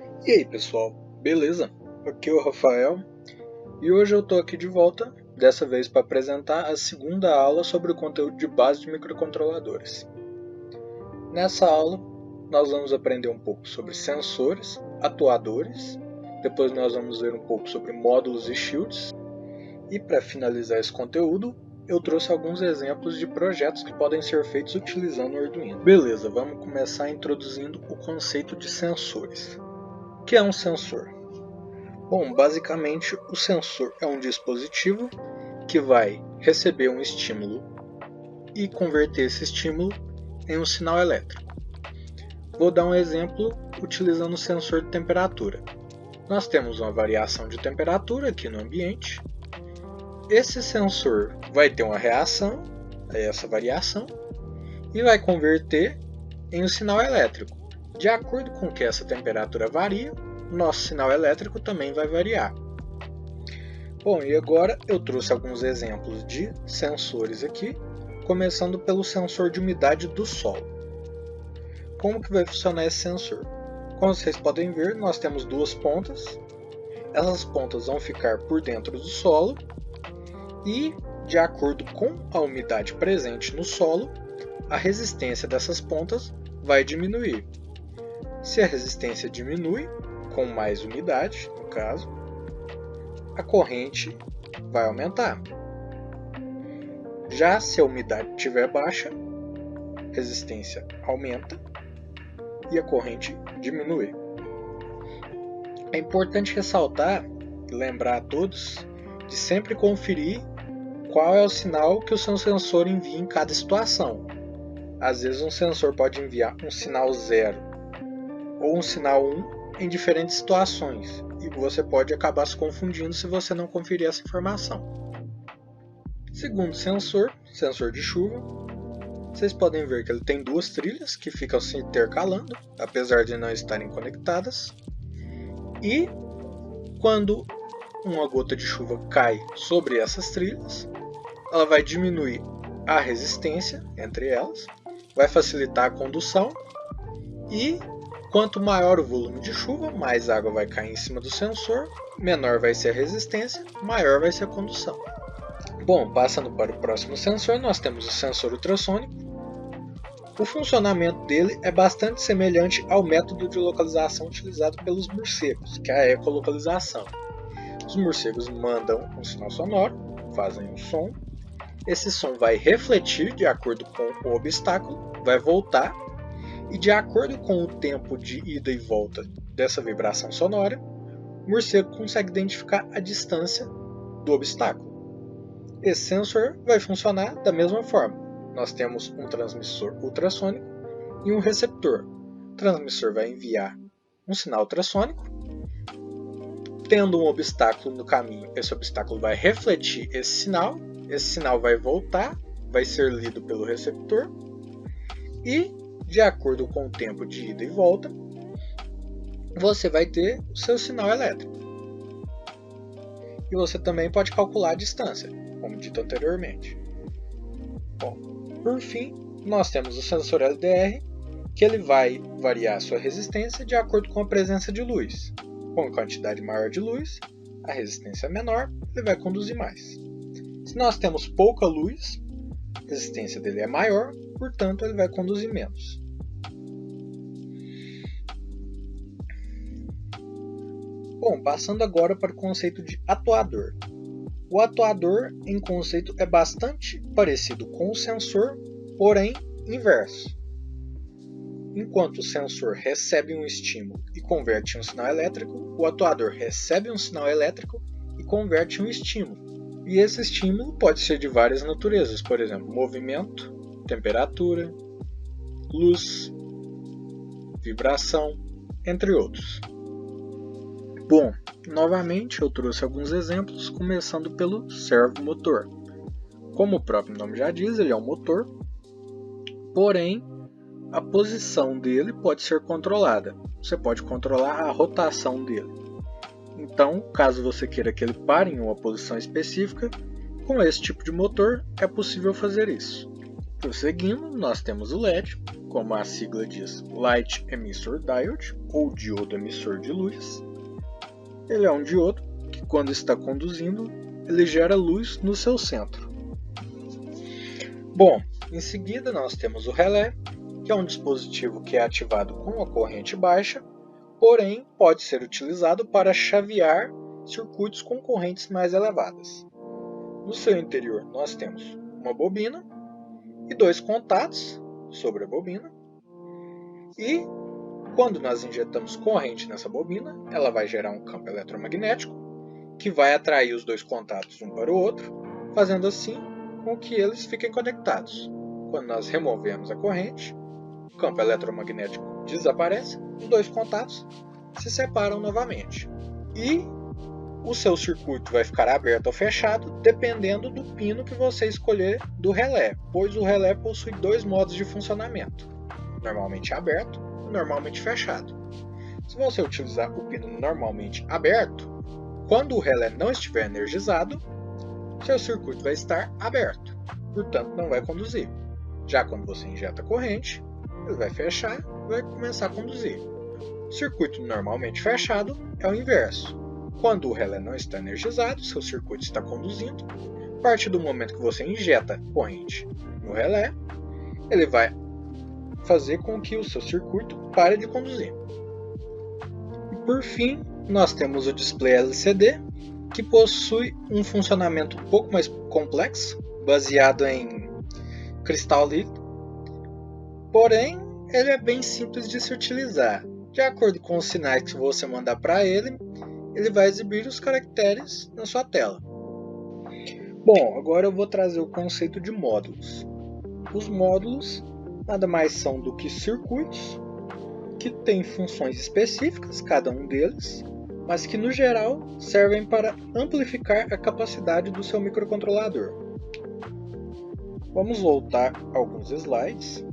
E aí pessoal, beleza? Aqui é o Rafael e hoje eu estou aqui de volta, dessa vez para apresentar a segunda aula sobre o conteúdo de base de microcontroladores. Nessa aula nós vamos aprender um pouco sobre sensores, atuadores, depois nós vamos ver um pouco sobre módulos e shields e para finalizar esse conteúdo eu trouxe alguns exemplos de projetos que podem ser feitos utilizando o Arduino. Beleza, vamos começar introduzindo o conceito de sensores. O que é um sensor? Bom, basicamente o sensor é um dispositivo que vai receber um estímulo e converter esse estímulo em um sinal elétrico. Vou dar um exemplo utilizando o sensor de temperatura. Nós temos uma variação de temperatura aqui no ambiente. Esse sensor vai ter uma reação a essa variação e vai converter em um sinal elétrico. De acordo com que essa temperatura varia, nosso sinal elétrico também vai variar. Bom, e agora eu trouxe alguns exemplos de sensores aqui, começando pelo sensor de umidade do solo. Como que vai funcionar esse sensor? Como vocês podem ver, nós temos duas pontas. Essas pontas vão ficar por dentro do solo e, de acordo com a umidade presente no solo, a resistência dessas pontas vai diminuir. Se a resistência diminui, com mais umidade, no caso, a corrente vai aumentar. Já se a umidade estiver baixa, a resistência aumenta e a corrente diminui. É importante ressaltar e lembrar a todos de sempre conferir qual é o sinal que o seu sensor envia em cada situação. Às vezes um sensor pode enviar um sinal 0 ou um sinal 1 em diferentes situações, e você pode acabar se confundindo se você não conferir essa informação. Segundo sensor de chuva, vocês podem ver que ele tem duas trilhas que ficam se intercalando, apesar de não estarem conectadas, e quando uma gota de chuva cai sobre essas trilhas, ela vai diminuir a resistência entre elas, vai facilitar a condução e quanto maior o volume de chuva, mais água vai cair em cima do sensor, menor vai ser a resistência, maior vai ser a condução. Bom, passando para o próximo sensor, nós temos o sensor ultrassônico. O funcionamento dele é bastante semelhante ao método de localização utilizado pelos morcegos, que é a ecolocalização. Os morcegos mandam um sinal sonoro, fazem um som, esse som vai refletir de acordo com o obstáculo, vai voltar, e de acordo com o tempo de ida e volta dessa vibração sonora, o morcego consegue identificar a distância do obstáculo. Esse sensor vai funcionar da mesma forma. Nós temos um transmissor ultrassônico e um receptor. O transmissor vai enviar um sinal ultrassônico. Tendo um obstáculo no caminho, esse obstáculo vai refletir esse sinal vai voltar, vai ser lido pelo receptor e, de acordo com o tempo de ida e volta, você vai ter o seu sinal elétrico. E você também pode calcular a distância, como dito anteriormente. Bom, por fim, nós temos o sensor LDR, que ele vai variar a sua resistência de acordo com a presença de luz. Com a quantidade maior de luz, a resistência é menor, ele vai conduzir mais. Se nós temos pouca luz, a resistência dele é maior, portanto ele vai conduzir menos. Bom, passando agora para o conceito de atuador. O atuador, em conceito, é bastante parecido com o sensor, porém inverso. Enquanto o sensor recebe um estímulo e converte em um sinal elétrico, o atuador recebe um sinal elétrico e converte em um estímulo. E esse estímulo pode ser de várias naturezas, por exemplo, movimento, temperatura, luz, vibração, entre outros. Bom, novamente eu trouxe alguns exemplos, começando pelo servomotor. Como o próprio nome já diz, ele é um motor, porém a posição dele pode ser controlada. Você pode controlar a rotação dele. Então, caso você queira que ele pare em uma posição específica, com esse tipo de motor é possível fazer isso. Prosseguindo, nós temos o LED. como a sigla diz, Light Emitter Diode, ou diodo emissor de luz. Ele é um diodo que, quando está conduzindo, ele gera luz no seu centro. Bom, em seguida nós temos o relé, que é um dispositivo que é ativado com a corrente baixa, porém pode ser utilizado para chavear circuitos com correntes mais elevadas. No seu interior nós temos uma bobina e dois contatos sobre a bobina, e quando nós injetamos corrente nessa bobina, ela vai gerar um campo eletromagnético que vai atrair os dois contatos um para o outro, fazendo assim com que eles fiquem conectados. Quando nós removemos a corrente, o campo eletromagnético desaparece, os dois contatos se separam novamente. E o seu circuito vai ficar aberto ou fechado dependendo do pino que você escolher do relé, pois o relé possui dois modos de funcionamento, normalmente aberto e normalmente fechado. Se você utilizar o pino normalmente aberto, quando o relé não estiver energizado, seu circuito vai estar aberto, portanto não vai conduzir. Já quando você injeta corrente, ele vai fechar e vai começar a conduzir. O circuito normalmente fechado é o inverso. Quando o relé não está energizado, seu circuito está conduzindo. A partir do momento que você injeta corrente no relé, ele vai fazer com que o seu circuito pare de conduzir. E por fim, nós temos o display LCD, que possui um funcionamento um pouco mais complexo, baseado em cristal líquido. Porém, ele é bem simples de se utilizar. De acordo com os sinais que você mandar para ele, ele vai exibir os caracteres na sua tela. Bom, agora eu vou trazer o conceito de módulos. Os módulos nada mais são do que circuitos que têm funções específicas, cada um deles, mas que no geral servem para amplificar a capacidade do seu microcontrolador. Vamos voltar alguns slides.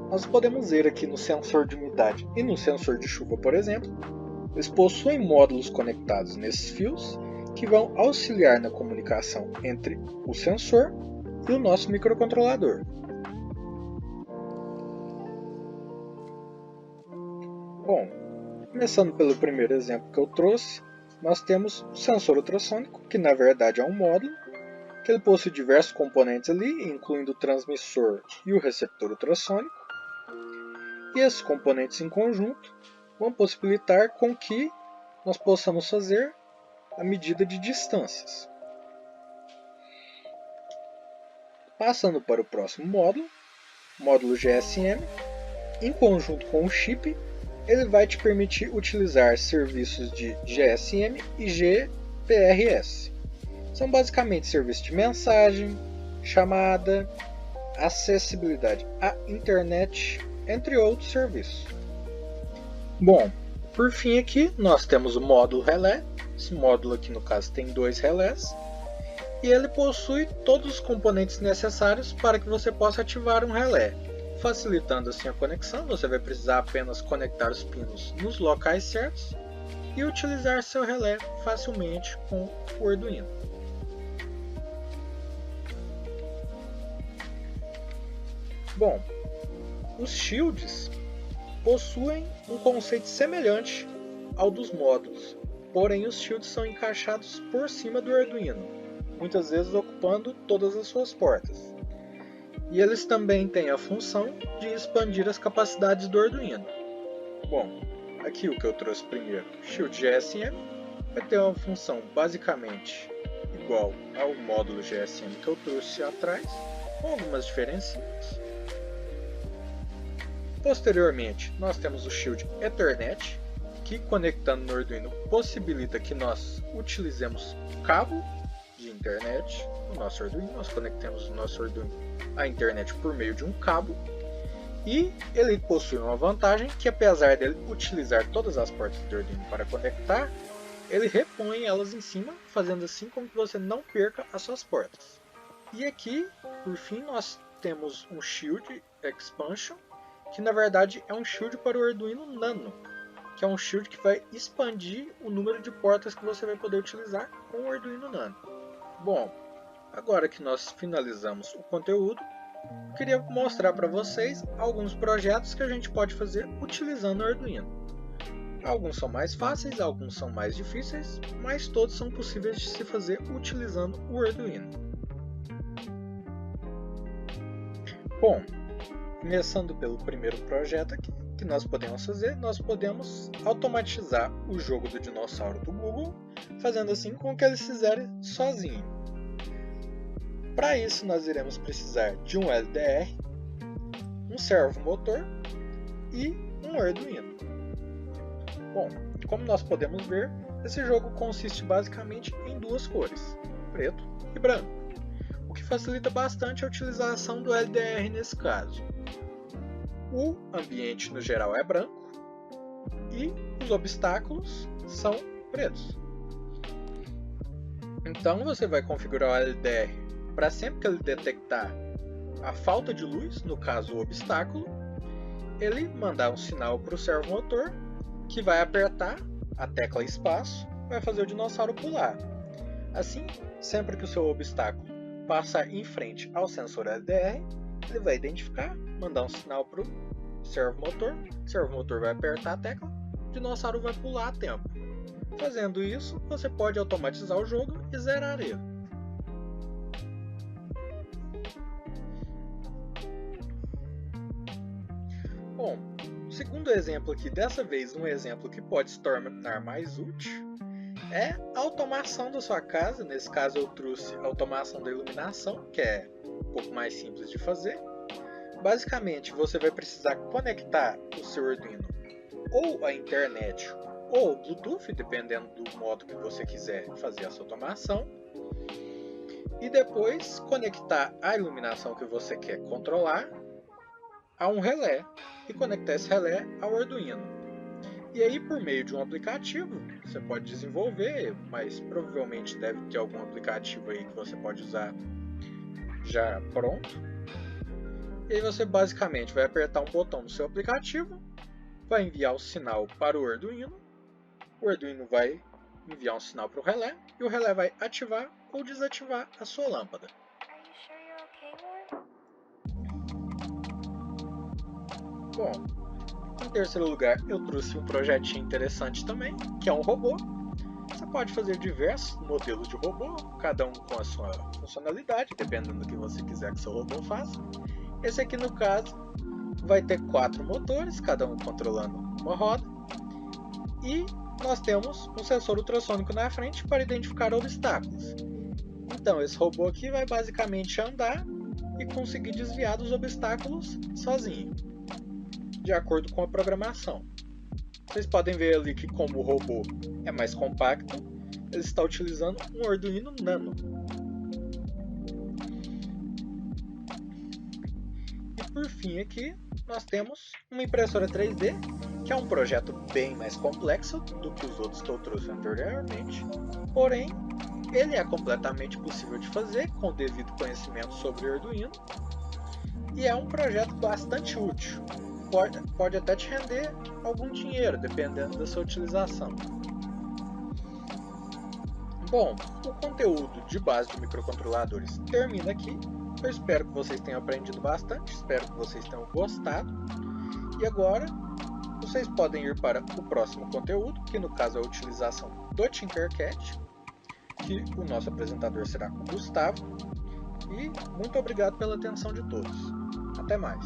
Nós podemos ver aqui no sensor de umidade e no sensor de chuva, por exemplo, eles possuem módulos conectados nesses fios que vão auxiliar na comunicação entre o sensor e o nosso microcontrolador. Bom, começando pelo primeiro exemplo que eu trouxe, nós temos o sensor ultrassônico, que na verdade é um módulo, que ele possui diversos componentes ali, incluindo o transmissor e o receptor ultrassônico. E esses componentes em conjunto vão possibilitar com que nós possamos fazer a medida de distâncias. Passando para o próximo módulo, o módulo GSM, em conjunto com o chip, ele vai te permitir utilizar serviços de GSM e GPRS. São basicamente serviços de mensagem, chamada, acessibilidade à internet, entre outros serviços. Bom, por fim aqui nós temos o módulo relé. Esse módulo aqui no caso tem dois relés e ele possui todos os componentes necessários para que você possa ativar um relé. Facilitando assim a conexão, você vai precisar apenas conectar os pinos nos locais certos e utilizar seu relé facilmente com o Arduino. Bom, os shields possuem um conceito semelhante ao dos módulos, porém os shields são encaixados por cima do Arduino, muitas vezes ocupando todas as suas portas. E eles também têm a função de expandir as capacidades do Arduino. Bom, aqui o que eu trouxe primeiro, o shield GSM, vai ter uma função basicamente igual ao módulo GSM que eu trouxe atrás, com algumas diferenças. Posteriormente, nós temos o shield Ethernet, que conectando no Arduino possibilita que nós utilizemos cabo de internet no nosso Arduino. Nós conectamos o nosso Arduino à internet por meio de um cabo. E ele possui uma vantagem que, apesar dele utilizar todas as portas do Arduino para conectar, ele repõe elas em cima, fazendo assim com que você não perca as suas portas. E aqui, por fim, nós temos um Shield Expansion, que na verdade é um shield para o Arduino Nano, que é um shield que vai expandir o número de portas que você vai poder utilizar com o Arduino Nano. Bom, agora que nós finalizamos o conteúdo, queria mostrar para vocês alguns projetos que a gente pode fazer utilizando o Arduino. Alguns são mais fáceis, alguns são mais difíceis, mas todos são possíveis de se fazer utilizando o Arduino. Bom, começando pelo primeiro projeto aqui, que nós podemos fazer, nós podemos automatizar o jogo do dinossauro do Google, fazendo assim com que ele se zere sozinho. Para isso, nós iremos precisar de um LDR, um servomotor e um Arduino. Bom, como nós podemos ver, esse jogo consiste basicamente em duas cores, preto e branco, o que facilita bastante a utilização do LDR nesse caso. O ambiente no geral é branco e os obstáculos são pretos. Então você vai configurar o LDR para sempre que ele detectar a falta de luz, no caso o obstáculo, ele mandar um sinal para o servomotor que vai apertar a tecla espaço, vai fazer o dinossauro pular. Assim, sempre que o seu obstáculo passar em frente ao sensor LDR, ele vai identificar, mandar um sinal para o servomotor vai apertar a tecla, o dinossauro vai pular a tempo. Fazendo isso, você pode automatizar o jogo e zerar ele. Bom, o segundo exemplo aqui, dessa vez um exemplo que pode se tornar mais útil, é a automação da sua casa. Nesse caso eu trouxe a automação da iluminação, que é um pouco mais simples de fazer. Basicamente você vai precisar conectar o seu Arduino ou à internet ou ao Bluetooth, dependendo do modo que você quiser fazer essa automação. E depois conectar a iluminação que você quer controlar a um relé e conectar esse relé ao Arduino. E aí, por meio de um aplicativo, você pode desenvolver, mas provavelmente deve ter algum aplicativo aí que você pode usar já pronto. E aí você basicamente vai apertar um botão no seu aplicativo, vai enviar o sinal para o Arduino vai enviar um sinal para o relé e o relé vai ativar ou desativar a sua lâmpada. Bom, em terceiro lugar eu trouxe um projetinho interessante também, que é um robô. Você pode fazer diversos modelos de robô, cada um com a sua funcionalidade, dependendo do que você quiser que seu robô faça. Esse aqui no caso vai ter 4 motores, cada um controlando uma roda. E nós temos um sensor ultrassônico na frente para identificar obstáculos. Então esse robô aqui vai basicamente andar e conseguir desviar dos obstáculos sozinho, de acordo com a programação. Vocês podem ver ali que, como o robô é mais compacto, ele está utilizando um Arduino Nano. E por fim aqui, nós temos uma impressora 3D, que é um projeto bem mais complexo do que os outros que eu trouxe anteriormente, porém, ele é completamente possível de fazer com o devido conhecimento sobre o Arduino, e é um projeto bastante útil. Pode até te render algum dinheiro, dependendo da sua utilização. Bom, o conteúdo de base de microcontroladores termina aqui. Eu espero que vocês tenham aprendido bastante, espero que vocês tenham gostado. E agora, vocês podem ir para o próximo conteúdo, que no caso é a utilização do Tinkercad, que o nosso apresentador será o Gustavo. E muito obrigado pela atenção de todos. Até mais!